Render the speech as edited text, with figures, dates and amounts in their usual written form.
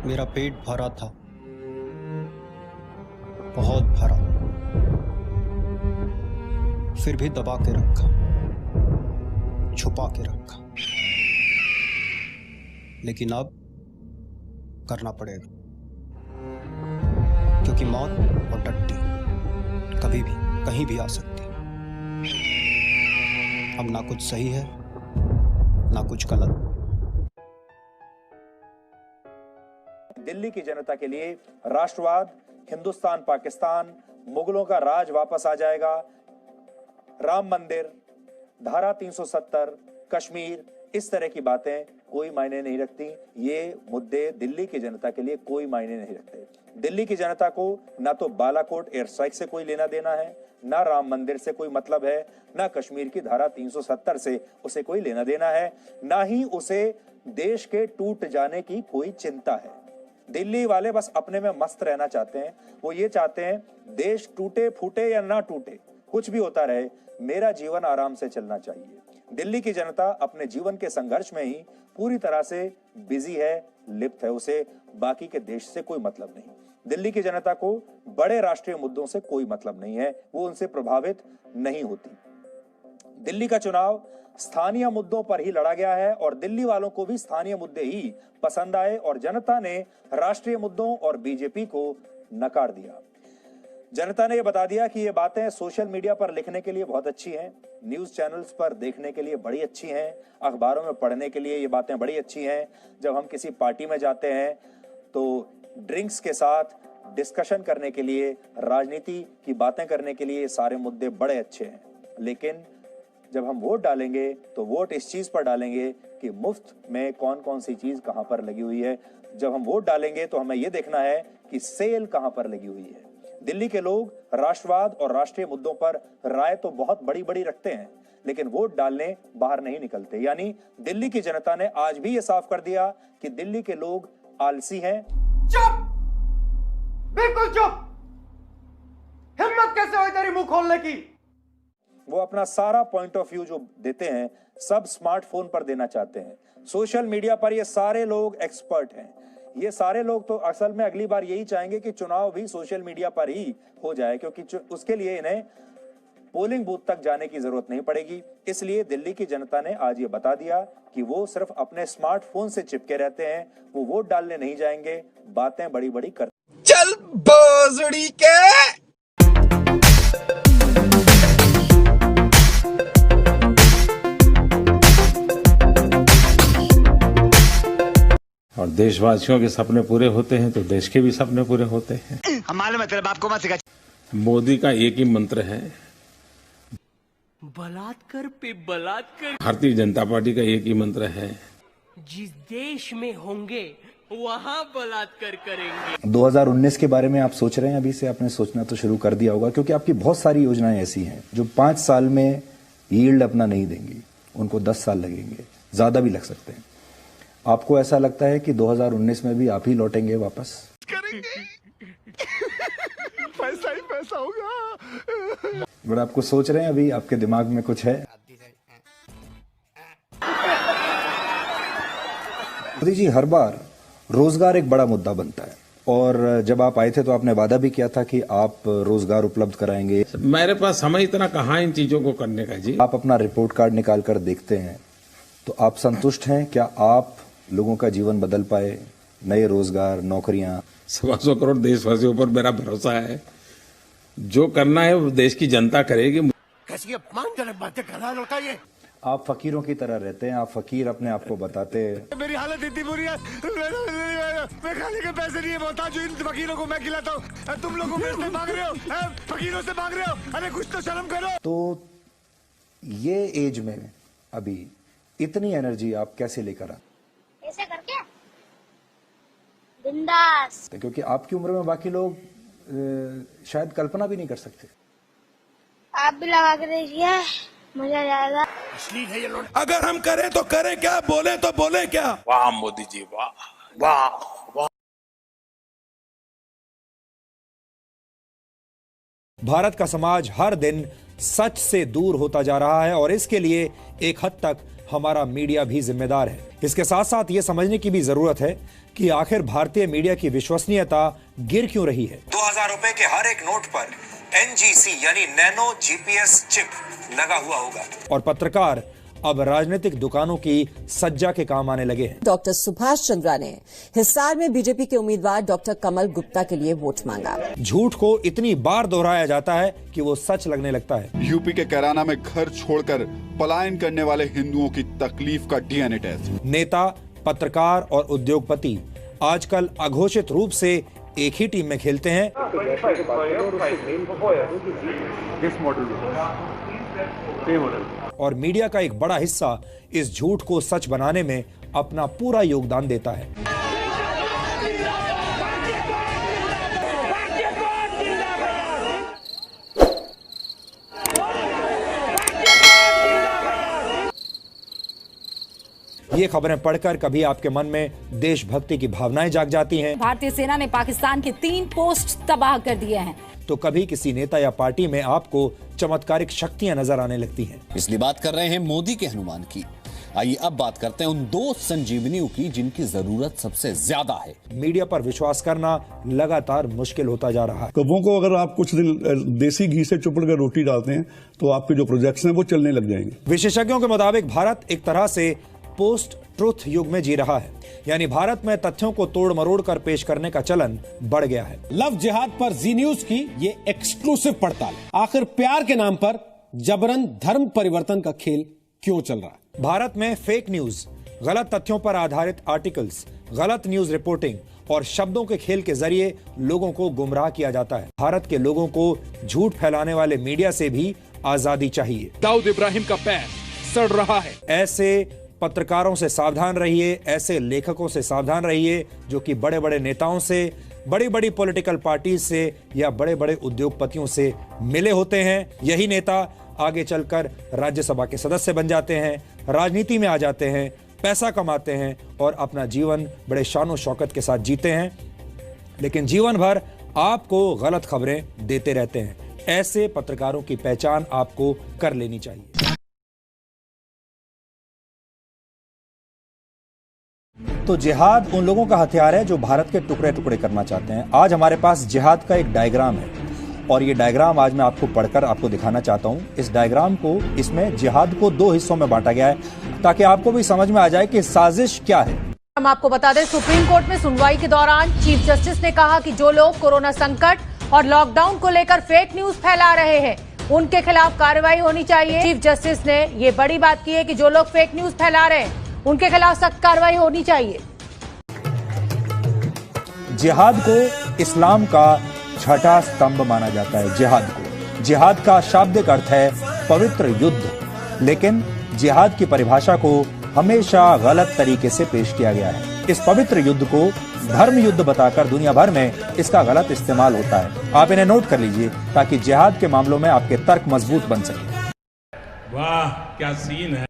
मेरा पेट भरा था, बहुत भरा, फिर भी दबा के रखा, छुपा के रखा। लेकिन अब करना पड़ेगा, क्योंकि मौत और टट्टी कभी भी कहीं भी आ सकती है। अब ना कुछ सही है ना कुछ गलत। दिल्ली की जनता के लिए राष्ट्रवाद, हिंदुस्तान पाकिस्तान, मुगलों का राज वापस आ जाएगा, राम मंदिर, धारा 370, कश्मीर, इस तरह की बातें कोई मायने नहीं रखती। ये मुद्दे दिल्ली की जनता के लिए कोई मायने नहीं रखते। दिल्ली की जनता को ना तो बालाकोट एयर स्ट्राइक से कोई लेना देना है, ना राम मंदिर से कोई मतलब है, ना कश्मीर की धारा 370 से उसे कोई लेना देना है, ना ही उसे देश के टूट जाने की कोई चिंता है। दिल्ली वाले बस अपने में मस्त रहना चाहते हैं। वो ये चाहते हैं देश टूटे फूटे या ना टूटे, कुछ भी होता रहे, मेरा जीवन आराम से चलना चाहिए। दिल्ली की जनता अपने जीवन के संघर्ष में ही पूरी तरह से बिजी है, लिप्त है। उसे बाकी के देश से कोई मतलब नहीं। दिल्ली की जनता को बड़े राष्ट्रीय मुद्दों से कोई मतलब नहीं है, वो उनसे प्रभावित नहीं होती। दिल्ली का चुनाव स्थानीय मुद्दों पर ही लड़ा गया है और दिल्ली वालों को भी स्थानीय मुद्दे ही पसंद आए और जनता ने राष्ट्रीय मुद्दों और बीजेपी को नकार दिया। जनता ने यह बता दिया कि ये बातें सोशल मीडिया पर लिखने के लिए बहुत अच्छी हैं, न्यूज चैनल्स पर देखने के लिए बड़ी अच्छी हैं, अखबारों में पढ़ने के लिए ये बातें बड़ी अच्छी हैं। जब हम किसी पार्टी में जाते हैं तो ड्रिंक्स के साथ डिस्कशन करने के लिए, राजनीति की बातें करने के लिए सारे मुद्दे बड़े अच्छे हैं। लेकिन जब हम वोट डालेंगे तो वोट इस चीज पर डालेंगे कि मुफ्त में कौन कौन सी चीज कहां पर लगी हुई है। जब हम वोट डालेंगे तो हमें यह देखना है कि सेल कहां पर लगी हुई है। दिल्ली के लोग राष्ट्रवाद और राष्ट्रीय मुद्दों पर राय तो बहुत बड़ी बड़ी रखते हैं, लेकिन वोट डालने बाहर नहीं निकलते। यानी दिल्ली की जनता ने आज भी यह साफ कर दिया कि दिल्ली के लोग आलसी हैं। चुप, बिल्कुल चुप। हिम्मत कैसे हुई तेरी मुंह खोलने की? वो अपना सारा पॉइंट ऑफ व्यू जो देते हैं सब स्मार्टफोन पर देना चाहते हैं। सोशल मीडिया पर ये सारे लोग एक्सपर्ट हैं। ये सारे लोग तो असल में अगली बार यही चाहेंगे कि चुनाव भी सोशल मीडिया पर ही हो जाए, क्योंकि उसके लिए इन्हें पोलिंग बूथ तक जाने की जरूरत नहीं पड़ेगी। इसलिए दिल्ली की जनता ने आज ये बता दिया कि वो सिर्फ अपने स्मार्टफोन से चिपके रहते हैं, वो वोट डालने नहीं जाएंगे, बातें बड़ी बड़ी करते। चल बोजड़ी के और देशवासियों के सपने पूरे होते हैं तो देश के भी सपने पूरे होते हैं। हमारे मतलब आपको मत सिखा। मोदी का एक ही मंत्र है, बलात्कार पे बलात्कार। भारतीय जनता पार्टी का एक ही मंत्र है, जिस देश में होंगे वहाँ बलात्कार करेंगे। 2019 के बारे में आप सोच रहे हैं? अभी से आपने सोचना तो शुरू कर दिया होगा, क्योंकि आपकी बहुत सारी योजनाएं ऐसी हैं जो 5 साल में यील्ड अपना नहीं देंगी, उनको 10 साल लगेंगे, ज्यादा भी लग सकते हैं। आपको ऐसा लगता है कि 2019 में भी आप ही लौटेंगे वापस? पैसा ही पैसा होगा। बड़ा आपको सोच रहे हैं, अभी आपके दिमाग में कुछ है? मोदी जी, हर बार रोजगार एक बड़ा मुद्दा बनता है और जब आप आए थे तो आपने वादा भी किया था कि आप रोजगार उपलब्ध कराएंगे। मेरे पास समय इतना कहाँ इन चीजों को करने का जी। आप अपना रिपोर्ट कार्ड निकाल कर देखते हैं तो आप संतुष्ट हैं? क्या आप लोगों का जीवन बदल पाए? नए रोजगार, नौकरियां? 125 करोड़ देशवासियों पर मेरा भरोसा है, जो करना है वो देश की जनता करेगी। कैसी अपमानजनक बातें कर रहा है लड़का ये। आप फकीरों की तरह रहते हैं, आप फकीर अपने आप को बताते हैं। मेरी हालत इतनी बुरी है, मैं खाने के पैसे नहीं है, मोहताज हूं, इन फकीरों को मैं खिलाता हूँ, तुम लोगों मेरे से मांग रहे हो, फकीरों से मांग रहे हो, अरे कुछ तो शर्म करो। तो ये एज में अभी इतनी एनर्जी आप कैसे लेकर आते? ऐसे करके बिंदास। क्योंकि आपकी उम्र में बाकी लोग शायद कल्पना भी नहीं कर सकते। आप भी लगा के देखिए, मजा आ जाएगा। अगर हम करें तो करें क्या, बोले तो बोले क्या। वाह मोदी जी, वाह वाह वाह। भारत का समाज हर दिन सच से दूर होता जा रहा है और इसके लिए एक हद तक हमारा मीडिया भी जिम्मेदार है। इसके साथ साथ ये समझने की भी जरूरत है कि आखिर भारतीय मीडिया की विश्वसनीयता गिर क्यों रही है। 2000 रुपए के हर एक नोट पर NGC यानी नैनो GPS चिप लगा हुआ होगा और पत्रकार अब राजनीतिक दुकानों की सज्जा के काम आने लगे हैं। डॉक्टर सुभाष चंद्रा ने हिसार में बीजेपी के उम्मीदवार डॉक्टर कमल गुप्ता के लिए वोट मांगा। झूठ को इतनी बार दोहराया जाता है कि वो सच लगने लगता है। यूपी के कैराना में घर छोड़कर पलायन करने वाले हिंदुओं की तकलीफ का DNA टेस्ट। नेता, पत्रकार और उद्योगपति आजकल अघोषित रूप से एक ही टीम में खेलते हैं और मीडिया का एक बड़ा हिस्सा इस झूठ को सच बनाने में अपना पूरा योगदान देता है। ये खबरें पढ़कर कभी आपके मन में देशभक्ति की भावनाएं जाग जाती हैं। भारतीय सेना ने पाकिस्तान के 3 पोस्ट तबाह कर दिए हैं। तो कभी किसी नेता या पार्टी में आपको चमत्कारिक शक्तियां नजर आने लगती हैं। इसलिए बात कर रहे हैं मोदी के हनुमान की। आइए अब बात करते हैं उन 2 संजीवनियों की जिनकी जरूरत सबसे ज्यादा है। मीडिया पर विश्वास करना लगातार मुश्किल होता जा रहा है। कब्बों को अगर आप कुछ दिन देसी घी से चुपड़ कर रोटी डालते हैं तो आपके जो प्रोजेक्ट्स हैं वो चलने लग जाएंगे। विशेषज्ञों के मुताबिक भारत एक तरह से पोस्ट ट्रुथ युग में जी रहा है, यानी भारत में तथ्यों को तोड़ मरोड़ कर पेश करने का चलन बढ़ गया है। लव जिहाद पर जी न्यूज की ये एक्सक्लूसिव पड़ताल। आखिर प्यार के नाम पर जबरन धर्म परिवर्तन का खेल क्यों चल रहा है? भारत में फेक न्यूज, गलत तथ्यों पर आधारित आर्टिकल्स, गलत न्यूज रिपोर्टिंग और शब्दों के खेल के जरिए लोगों को गुमराह किया जाता है। भारत के लोगों को झूठ फैलाने वाले मीडिया से भी आजादी चाहिए। दाऊद इब्राहिम का पैर सड़ रहा है। ऐसे पत्रकारों से सावधान रहिए, ऐसे लेखकों से सावधान रहिए जो कि बड़े बड़े नेताओं से, बड़ी बड़ी पॉलिटिकल पार्टीज से या बड़े बड़े उद्योगपतियों से मिले होते हैं। यही नेता आगे चलकर राज्यसभा के सदस्य बन जाते हैं, राजनीति में आ जाते हैं, पैसा कमाते हैं और अपना जीवन बड़े शान और शौकत के साथ जीते हैं, लेकिन जीवन भर आपको गलत खबरें देते रहते हैं। ऐसे पत्रकारों की पहचान आपको कर लेनी चाहिए। तो जिहाद उन लोगों का हथियार है जो भारत के टुकड़े टुकड़े करना चाहते हैं। आज हमारे पास जिहाद का एक डायग्राम है और ये डायग्राम आज मैं आपको पढ़कर आपको दिखाना चाहता हूं। इस डायग्राम को, इसमें जिहाद को 2 हिस्सों में बांटा गया है ताकि आपको भी समझ में आ जाए कि साजिश क्या है। हम आपको बता दें, सुप्रीम कोर्ट में सुनवाई के दौरान चीफ जस्टिस ने कहा कि जो लोग कोरोना संकट और लॉकडाउन को लेकर फेक न्यूज फैला रहे हैं उनके खिलाफ कार्रवाई होनी चाहिए। चीफ जस्टिस ने ये बड़ी बात की है कि जो लोग फेक न्यूज फैला रहे हैं उनके खिलाफ सख्त कार्रवाई होनी चाहिए। जिहाद को इस्लाम का छठा स्तंभ माना जाता है। जिहाद का शाब्दिक अर्थ है पवित्र युद्ध, लेकिन जिहाद की परिभाषा को हमेशा गलत तरीके से पेश किया गया है। इस पवित्र युद्ध को धर्म युद्ध बताकर दुनिया भर में इसका गलत इस्तेमाल होता है। आप इन्हें नोट कर लीजिए ताकि जिहाद के मामलों में आपके तर्क मजबूत बन सके। वाह क्या सीन है।